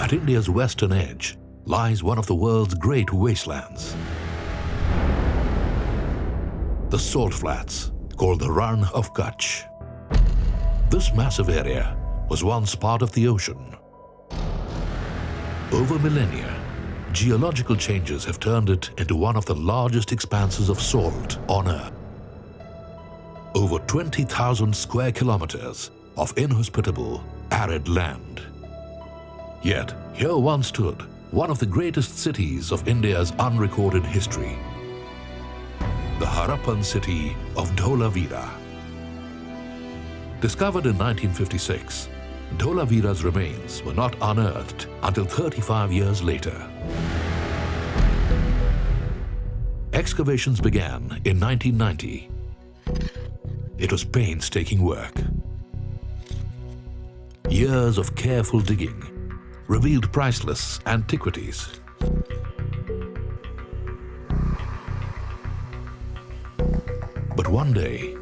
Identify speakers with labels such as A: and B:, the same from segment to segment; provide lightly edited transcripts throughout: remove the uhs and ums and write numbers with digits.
A: At India's western edge lies one of the world's great wastelands. The salt flats, called the Rann of Kutch. This massive area was once part of the ocean. Over millennia, geological changes have turned it into one of the largest expanses of salt on Earth. Over 20,000 square kilometers of inhospitable, arid land. Yet, here once stood one of the greatest cities of India's unrecorded history. The Harappan city of Dholavira. Discovered in 1956, Dholavira's remains were not unearthed until 35 years later. Excavations began in 1990. It was painstaking work. Years of careful digging revealed priceless antiquities. But one day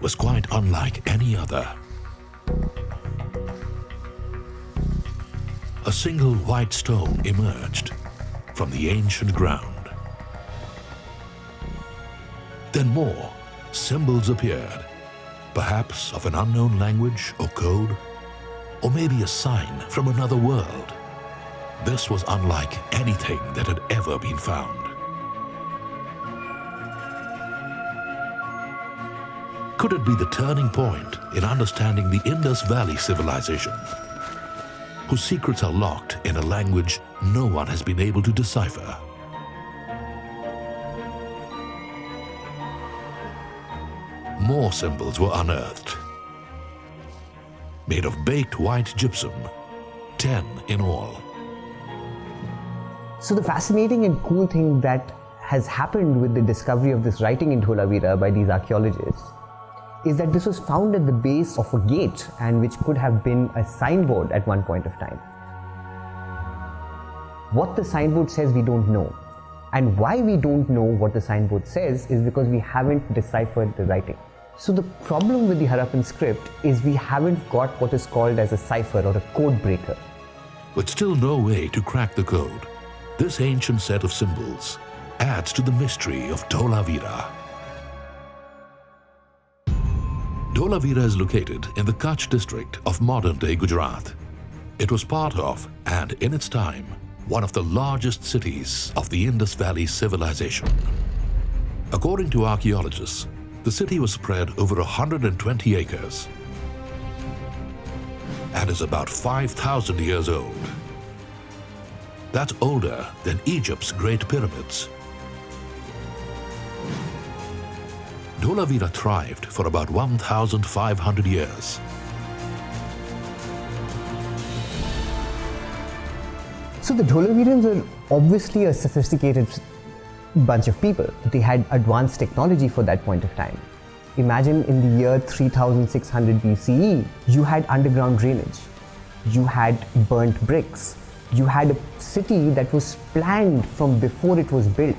A: was quite unlike any other. A single white stone emerged from the ancient ground. Then more symbols appeared, perhaps of an unknown language or code, or maybe a sign from another world. This was unlike anything that had ever been found. Could it be the turning point in understanding the Indus Valley civilization, whose secrets are locked in a language no one has been able to decipher? More symbols were unearthed, made of baked white gypsum, 10 in all.
B: So the fascinating and cool thing that has happened with the discovery of this writing in Dholavira by these archaeologists is that this was found at the base of a gate, and which could have been a signboard at one point of time. What the signboard says we don't know, and why we don't know what the signboard says is because we haven't deciphered the writing. So the problem with the Harappan script is we haven't got what is called as a cipher or a code breaker.
A: With still no way to crack the code, this ancient set of symbols adds to the mystery of Dholavira. Dholavira is located in the Kutch district of modern-day Gujarat. It was part of, and in its time, one of the largest cities of the Indus Valley civilization. According to archaeologists, the city was spread over 120 acres and is about 5,000 years old. That's older than Egypt's Great Pyramids. Dholavira thrived for about 1,500 years.
B: So the Dholavirans are obviously a sophisticated bunch of people. They had advanced technology for that point of time. Imagine in the year 3600 BCE, you had underground drainage, you had burnt bricks, you had a city that was planned from before it was built.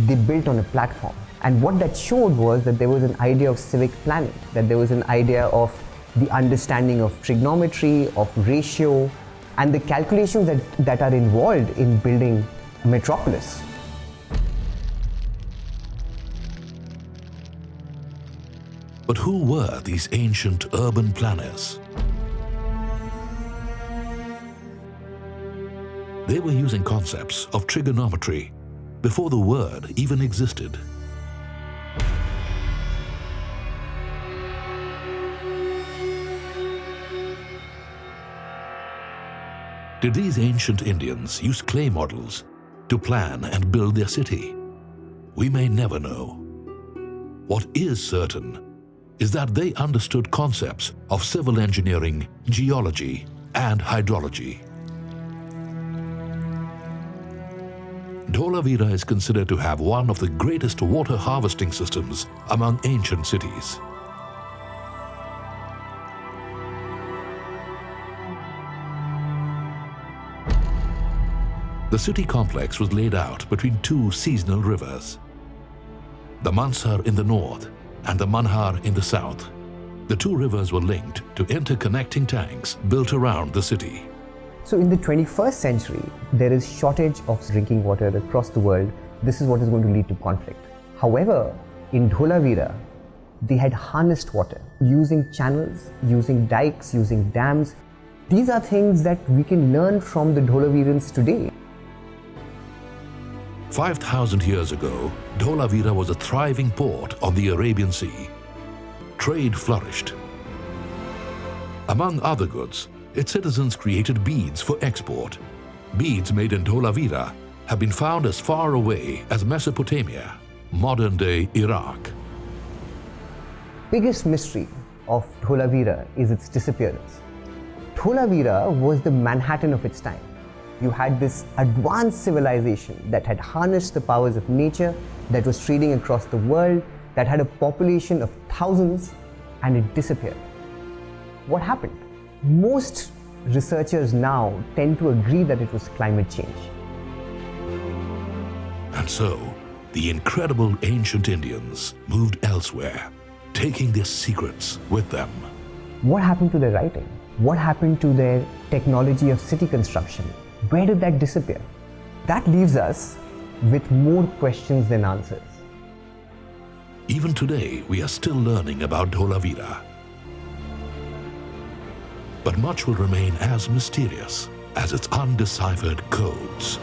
B: They built on a platform. And what that showed was that there was an idea of civic planning, that there was an idea of the understanding of trigonometry, of ratio, and the calculations that are involved in building a metropolis.
A: But who were these ancient urban planners? They were using concepts of trigonometry before the word even existed. Did these ancient Indians use clay models to plan and build their city? We may never know. What is certain is that they understood concepts of civil engineering, geology, and hydrology. Dholavira is considered to have one of the greatest water harvesting systems among ancient cities. The city complex was laid out between two seasonal rivers, the Mansar in the north and the Manhar in the south. The two rivers were linked to interconnecting tanks built around the city.
B: So in the 21st century, there is shortage of drinking water across the world. This is what is going to lead to conflict. However, in Dholavira, they had harnessed water using channels, using dikes, using dams. These are things that we can learn from the Dholavirans today.
A: 5,000 years ago, Dholavira was a thriving port on the Arabian Sea. Trade flourished. Among other goods, its citizens created beads for export. Beads made in Dholavira have been found as far away as Mesopotamia, modern-day Iraq.
B: Biggest mystery of Dholavira is its disappearance. Dholavira was the Manhattan of its time. You had this advanced civilization that had harnessed the powers of nature, that was trading across the world, that had a population of thousands, and it disappeared. What happened? Most researchers now tend to agree that it was climate change.
A: And so, the incredible ancient Indians moved elsewhere, taking their secrets with them.
B: What happened to their writing? What happened to their technology of city construction? Where did that disappear? That leaves us with more questions than answers.
A: Even today, we are still learning about Dholavira. But much will remain as mysterious as its undeciphered codes.